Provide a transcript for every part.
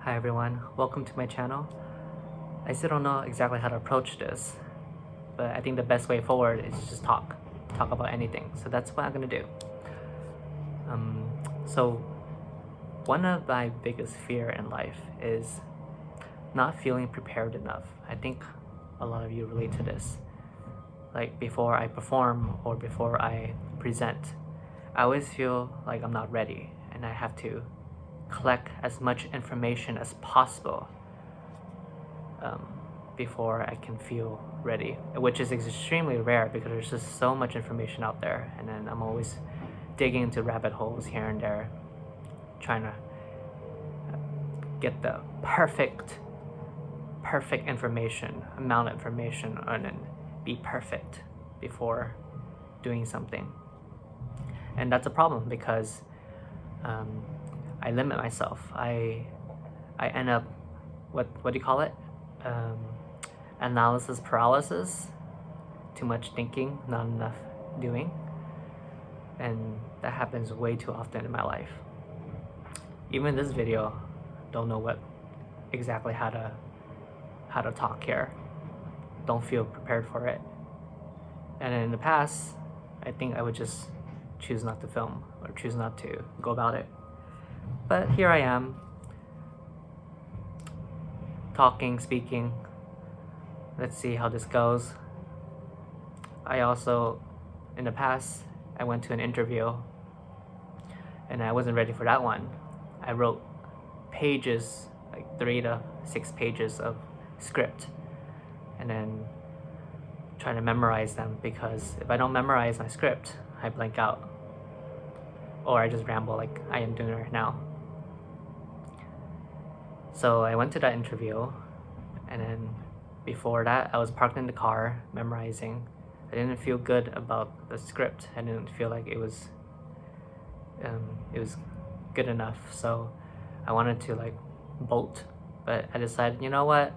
Hi everyone, welcome to my channel. I still don't know exactly how to approach this, but I think the best way forward is just talk about anything. So that's what I'm gonna do. So one of my biggest fear in life is not feeling prepared enough. I think a lot of you relate to this. Like before I perform or before I present, I always feel like I'm not ready and I have to collect as much information as possible before I can feel ready, which is extremely rare because there's just so much information out there, and then I'm always digging into rabbit holes here and there, trying to get the perfect information, amount of information, and then be perfect before doing something. And that's a problem because I limit myself. I end up, what do you call it? Analysis paralysis. Too much thinking, not enough doing. And that happens way too often in my life. Even this video, don't know what exactly how to talk here. Don't feel prepared for it. And in the past, I think I would just choose not to film or choose not to go about it. But here I am, talking, speaking. Let's see how this goes. I also, in the past, I went to an interview and I wasn't ready for that one. I wrote pages, like 3 to 6 pages of script, and then trying to memorize them, because if I don't memorize my script, I blank out. Or I just ramble like I am doing right now. So I went to that interview, and then before that, I was parked in the car memorizing. I didn't feel good about the script. I didn't feel like it was good enough. So I wanted to like bolt, but I decided, you know what?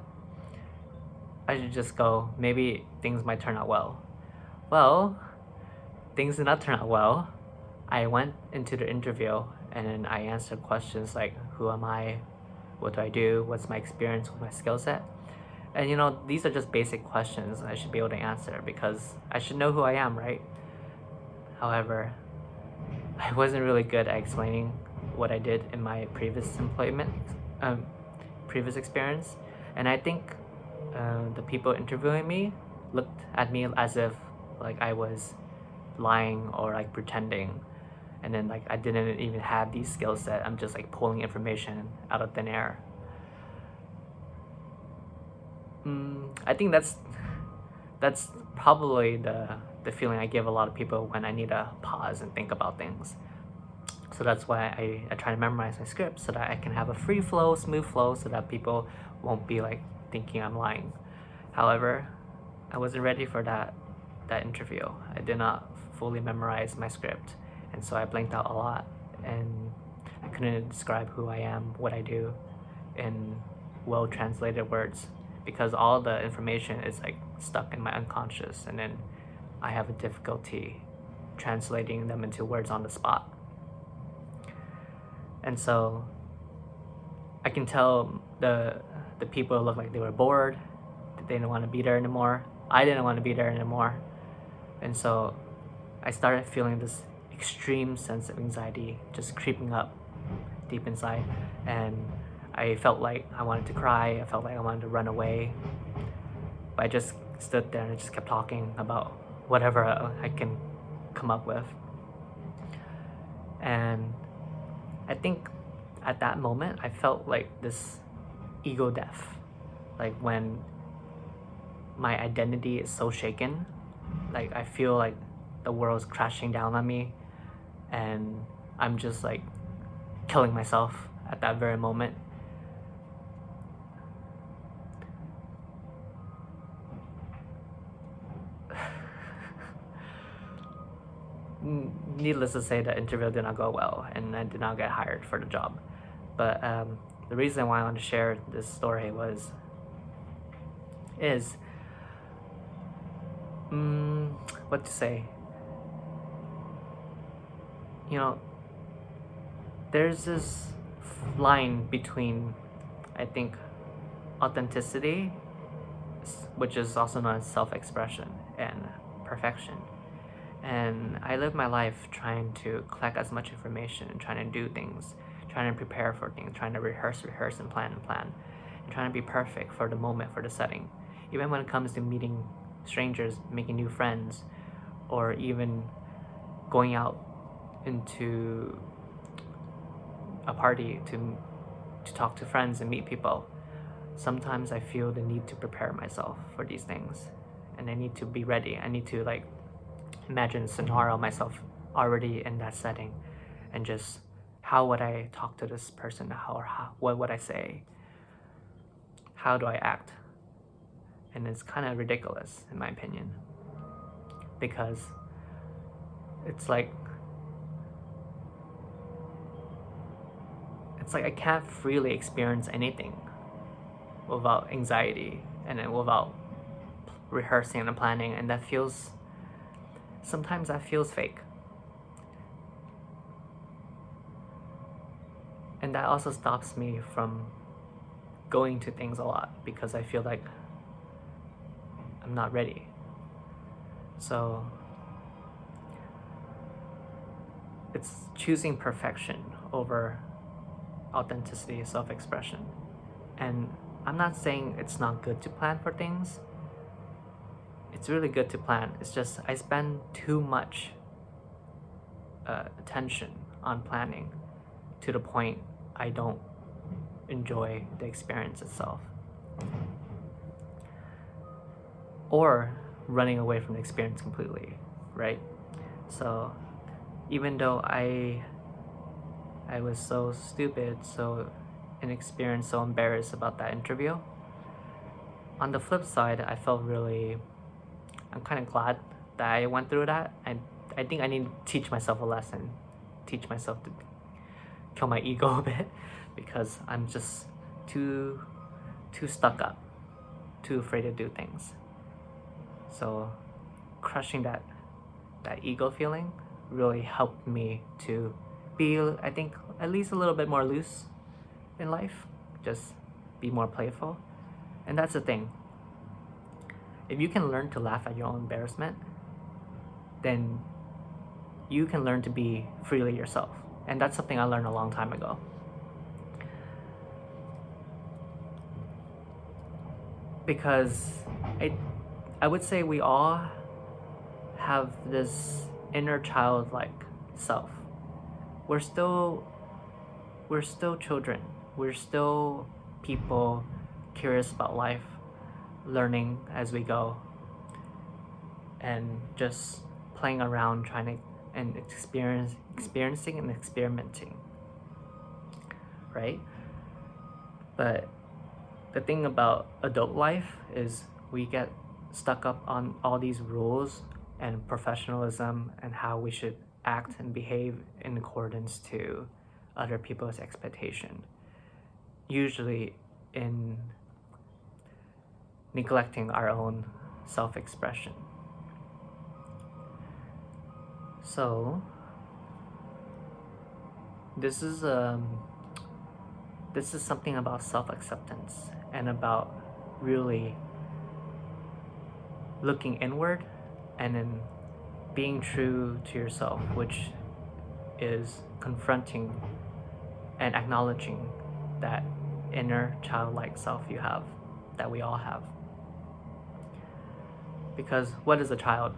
I should just go. Maybe things might turn out well. Well, things did not turn out well. I went into the interview and then I answered questions like, who am I? What do I do? What's my experience with my skill set? And you know, these are just basic questions I should be able to answer because I should know who I am, right? However, I wasn't really good at explaining what I did in my previous previous experience. And I think the people interviewing me looked at me as if like I was lying or like pretending, and then like I didn't even have these skill set. I'm just like pulling information out of thin air. I think that's probably the feeling I give a lot of people when I need to pause and think about things. So that's why I try to memorize my script so that I can have a free flow, smooth flow, so that people won't be like thinking I'm lying. However, I wasn't ready for that interview. I did not fully memorize my script, and so I blanked out a lot, and I couldn't describe who I am, what I do, in well translated words, because all the information is like stuck in my unconscious, and then I have a difficulty translating them into words on the spot. And so I can tell the people look like they were bored, that they didn't want to be there anymore. I didn't want to be there anymore. And so I started feeling this extreme sense of anxiety just creeping up deep inside, and I felt like I wanted to cry. I felt like I wanted to run away. But I just stood there and I just kept talking about whatever I can come up with. And I think at that moment, I felt like this ego death. Like when my identity is so shaken, like I feel like the world's crashing down on me, and I'm just like killing myself at that very moment. Needless to say, the interview did not go well, and I did not get hired for the job. But the reason why I want to share this story is what to say. You know, there's this line between I think authenticity, which is also known as self-expression and perfection. And I live my life trying to collect as much information and trying to do things, trying to prepare for things, trying to rehearse, and plan, and trying to be perfect for the moment, for the setting. Even when it comes to meeting strangers, making new friends, or even going out into a party to talk to friends and meet people. Sometimes I feel the need to prepare myself for these things, and I need to be ready. I need to like imagine a scenario myself already in that setting, and just how would I talk to this person, what would I say, how do I act. And it's kind of ridiculous in my opinion, because it's like I can't freely experience anything without anxiety and then without rehearsing and planning, and sometimes that feels fake. And that also stops me from going to things a lot, because I feel like I'm not ready. So it's choosing perfection over authenticity, self-expression. And I'm not saying it's not good to plan for things. It's really good to plan. It's just I spend too much attention on planning to the point I don't enjoy the experience itself, or running away from the experience completely, right? So even though I was so stupid, so inexperienced, so embarrassed about that interview, on the flip side, I'm kind of glad that I went through that. And I think I need to teach myself a lesson, teach myself to kill my ego a bit, because I'm just too stuck up, too afraid to do things. So crushing that ego feeling really helped me to be, I think, at least a little bit more loose in life, just be more playful. And that's the thing. If you can learn to laugh at your own embarrassment, then you can learn to be freely yourself. And that's something I learned a long time ago. Because I would say we all have this inner childlike self. We're still children. We're still people curious about life, learning as we go, and just playing around, trying to and experiencing and experimenting, right? But the thing about adult life is we get stuck up on all these rules and professionalism and how we should act and behave in accordance to other people's expectation, usually in neglecting our own self-expression. So this is something about self-acceptance and about really looking inward and then being true to yourself, which is confronting and acknowledging that inner childlike self you have, that we all have. Because what is a child?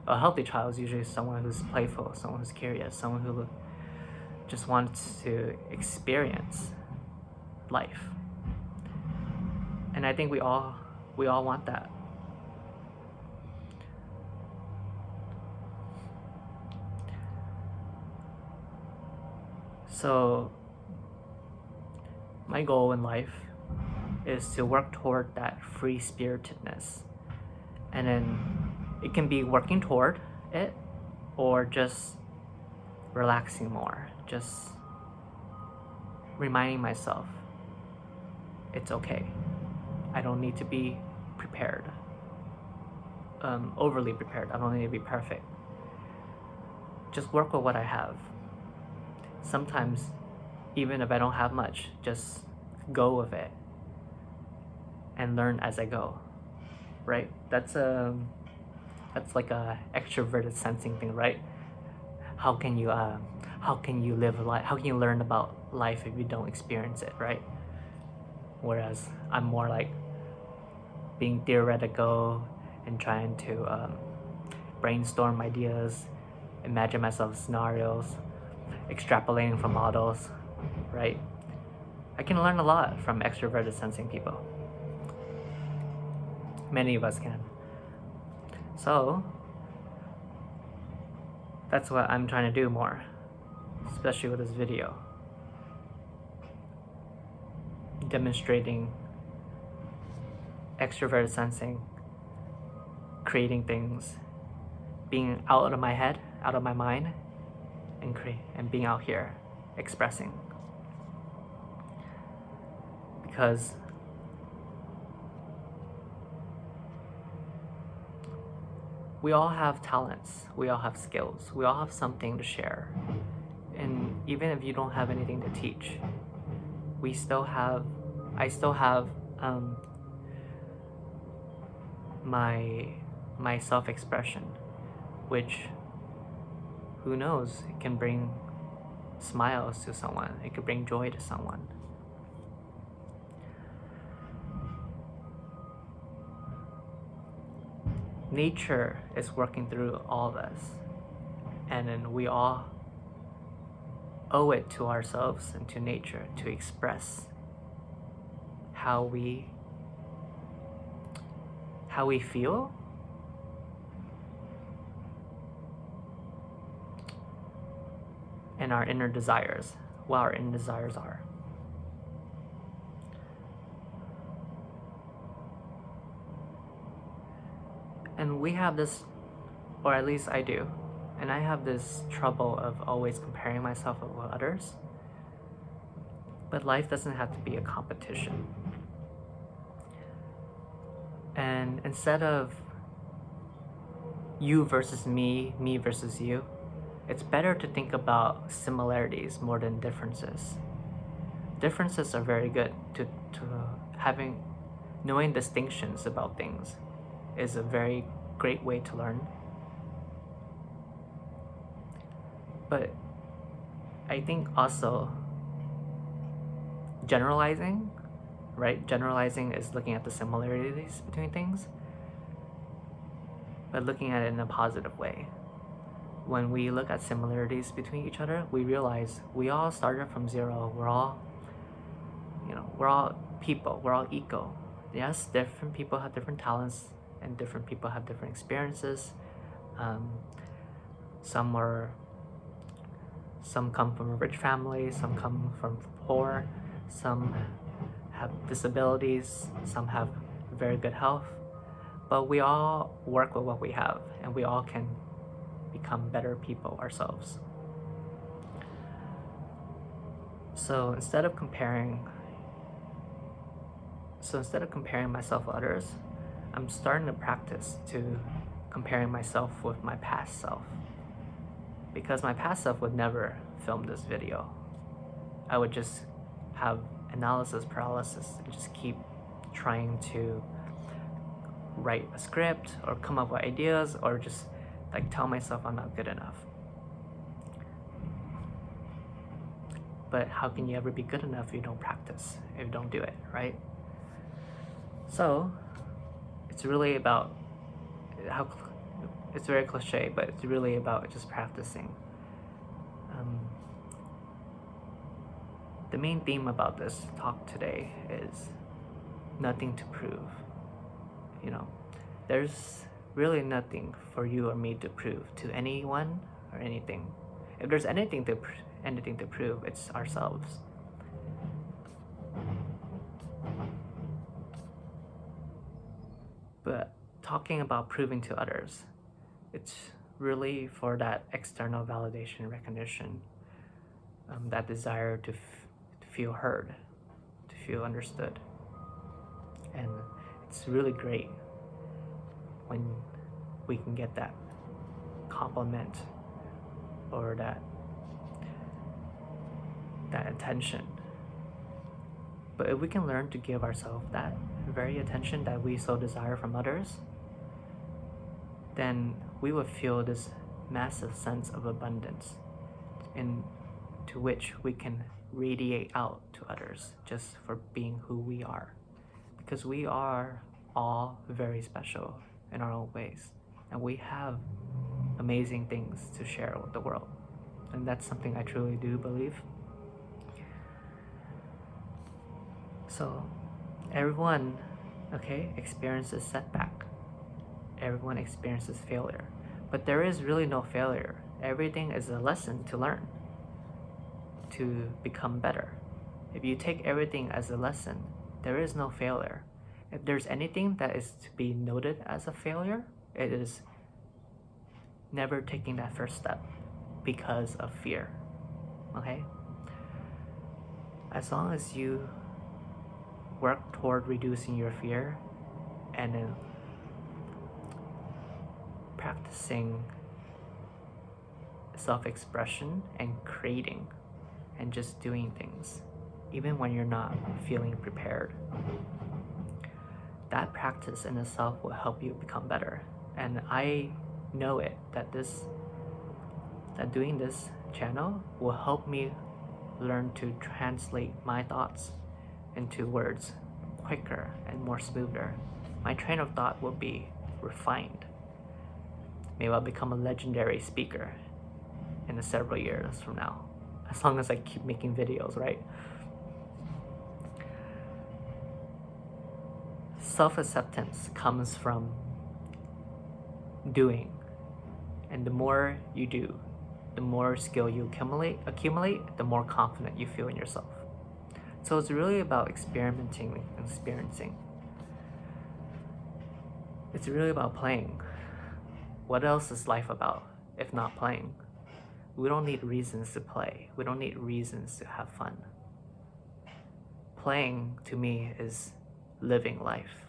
A healthy child is usually someone who's playful, someone who's curious, someone who just wants to experience life. And I think we all want that. So my goal in life is to work toward that free-spiritedness. And then it can be working toward it or just relaxing more, just reminding myself it's okay. I don't need to be prepared, overly prepared. I don't need to be perfect. Just work with what I have. Sometimes even if I don't have much, just go with it and learn as I go, right? That's like a extroverted sensing thing, right? How can you live a life? How can you learn about life if you don't experience it, right? Whereas I'm more like being theoretical and trying to brainstorm ideas, imagine myself scenarios, extrapolating from models, right? I can learn a lot from extroverted sensing people. Many of us can. So that's what I'm trying to do more, especially with this video. Demonstrating extroverted sensing, creating things, being out of my head, out of my mind, and being out here, expressing. Because we all have talents, we all have skills, we all have something to share. And even if you don't have anything to teach, I still have my self-expression, which, who knows, it can bring smiles to someone, it could bring joy to someone. Nature is working through all of us, and then we all owe it to ourselves and to nature to express how we feel, and our inner desires, what our inner desires are. And we have this, or at least I do, and I have this trouble of always comparing myself with others. But life doesn't have to be a competition. And instead of you versus me, me versus you, it's better to think about similarities more than differences. Differences are very good to knowing distinctions about things is a very great way to learn. But I think also generalizing, right? Generalizing is looking at the similarities between things, but looking at it in a positive way. When we look at similarities between each other, we realize we all started from zero. We're all people, we're all equal. Yes, different people have different talents, and different people have different experiences. Some come from a rich family, some come from poor, some have disabilities, some have very good health, but we all work with what we have, and we all can become better people ourselves. So instead of comparing myself with others, I'm starting to practice to comparing myself with my past self. Because my past self would never film this video. I would just have analysis paralysis and just keep trying to write a script or come up with ideas or just like tell myself I'm not good enough. But how can you ever be good enough if you don't practice, if you don't do it, right? So it's really about it's very cliche, but it's really about just practicing. The main theme about this talk today is nothing to prove. There's really nothing for you or me to prove to anyone or anything. If there's anything to prove, it's ourselves. But talking about proving to others, it's really for that external validation, recognition, that desire to feel heard, to feel understood. And it's really great when we can get that compliment or that attention. But if we can learn to give ourselves that very attention that we so desire from others, then we will feel this massive sense of abundance into which we can radiate out to others just for being who we are. Because we are all very special in our own ways, and we have amazing things to share with the world. And that's something I truly do believe. So everyone, experiences setback. Everyone experiences failure. But there is really no failure. Everything is a lesson to learn, to become better. If you take everything as a lesson, there is no failure. If there's anything that is to be noted as a failure, it is never taking that first step because of fear. Okay? As long as you work toward reducing your fear and then practicing self-expression and creating and just doing things, even when you're not feeling prepared, that practice in itself will help you become better. And I know it that doing this channel will help me learn to translate my thoughts into words quicker and more smoother. My train of thought will be refined. Maybe I'll become a legendary speaker in several years from now, as long as I keep making videos, right? Self-acceptance comes from doing, and the more you do, the more skill you accumulate, the more confident you feel in yourself. So it's really about experimenting and experiencing. It's really about playing. What else is life about if not playing? We don't need reasons to play. We don't need reasons to have fun. Playing, to me, is living life.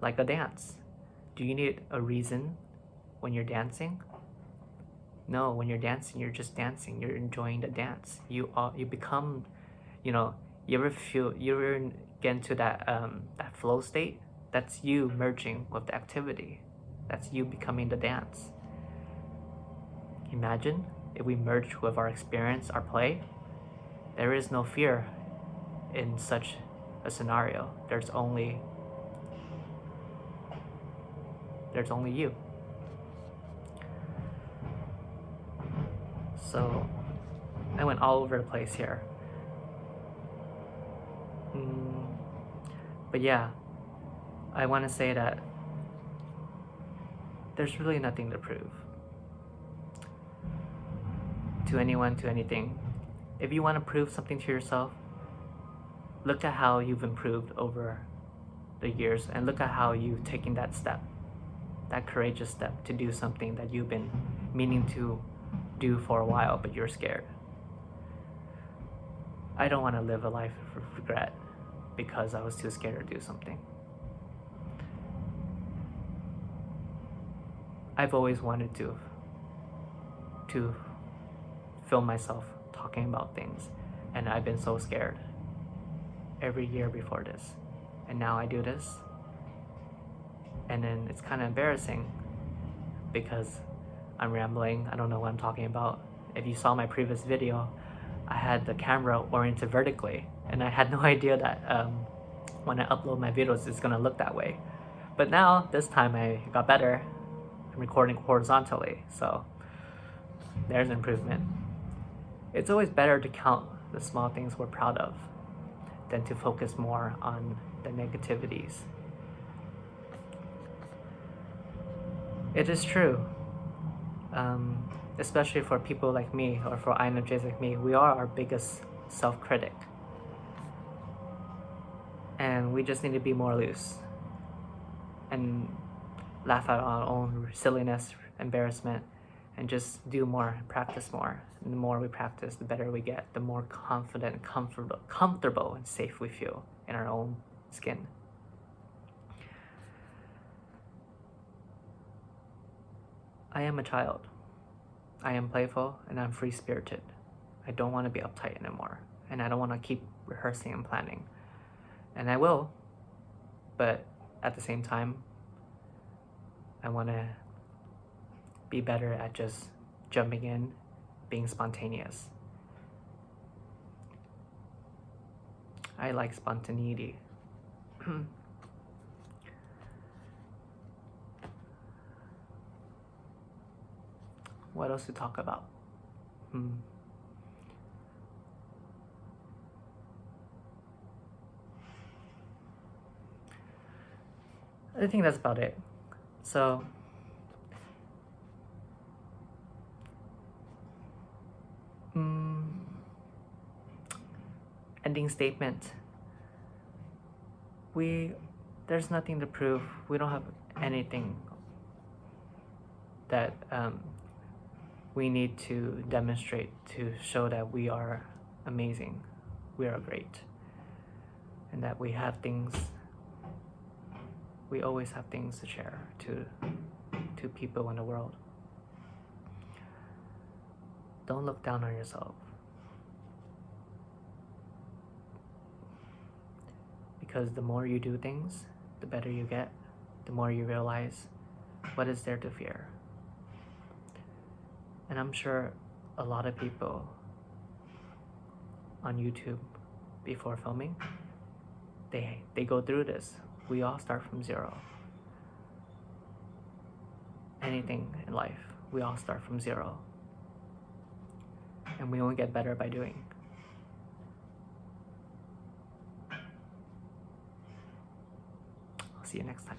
Like a dance. Do you need a reason when you're dancing? No, when you're dancing, you're just dancing. You're enjoying the dance. You become, you ever get into that flow state? That's you merging with the activity. That's you becoming the dance. Imagine if we merge with our experience, our play. There is no fear in such a scenario. There's only you. So I went all over the place here. But yeah, I want to say that there's really nothing to prove to anyone, to anything. If you want to prove something to yourself, look at how you've improved over the years, and look at how you've taken that step, that courageous step to do something that you've been meaning to do for a while, but you're scared. I don't want to live a life of regret because I was too scared to do something. I've always wanted to film myself talking about things, and I've been so scared every year before this, and now I do this, and then it's kind of embarrassing because I'm rambling. I don't know what I'm talking about. If you saw my previous video, I had the camera oriented vertically, and I had no idea that when I upload my videos it's gonna look that way. But now, this time I got better. I'm recording horizontally, so there's an improvement. It's always better to count the small things we're proud of than to focus more on the negativities. It is true, especially for people like me, or for INFJs like me, we are our biggest self-critic. And we just need to be more loose and laugh at our own silliness, embarrassment, and just do more, practice more. And the more we practice, the better we get, the more confident, comfortable and safe we feel in our own skin. I am a child. I am playful and I'm free-spirited. I don't want to be uptight anymore, and I don't want to keep rehearsing and planning. And I will, but at the same time, I want to be better at just jumping in, being spontaneous. I like spontaneity. What else to talk about? I think that's about it. So, ending statement. There's nothing to prove. We don't have anything that we need to demonstrate to show that we are amazing, we are great, and that we always have things to share to people in the world. Don't look down on yourself, because the more you do things, the better you get, the more you realize what is there to fear. And I'm sure a lot of people on YouTube before filming, they go through this. We all start from zero. Anything in life, we all start from zero. And we only get better by doing. I'll see you next time.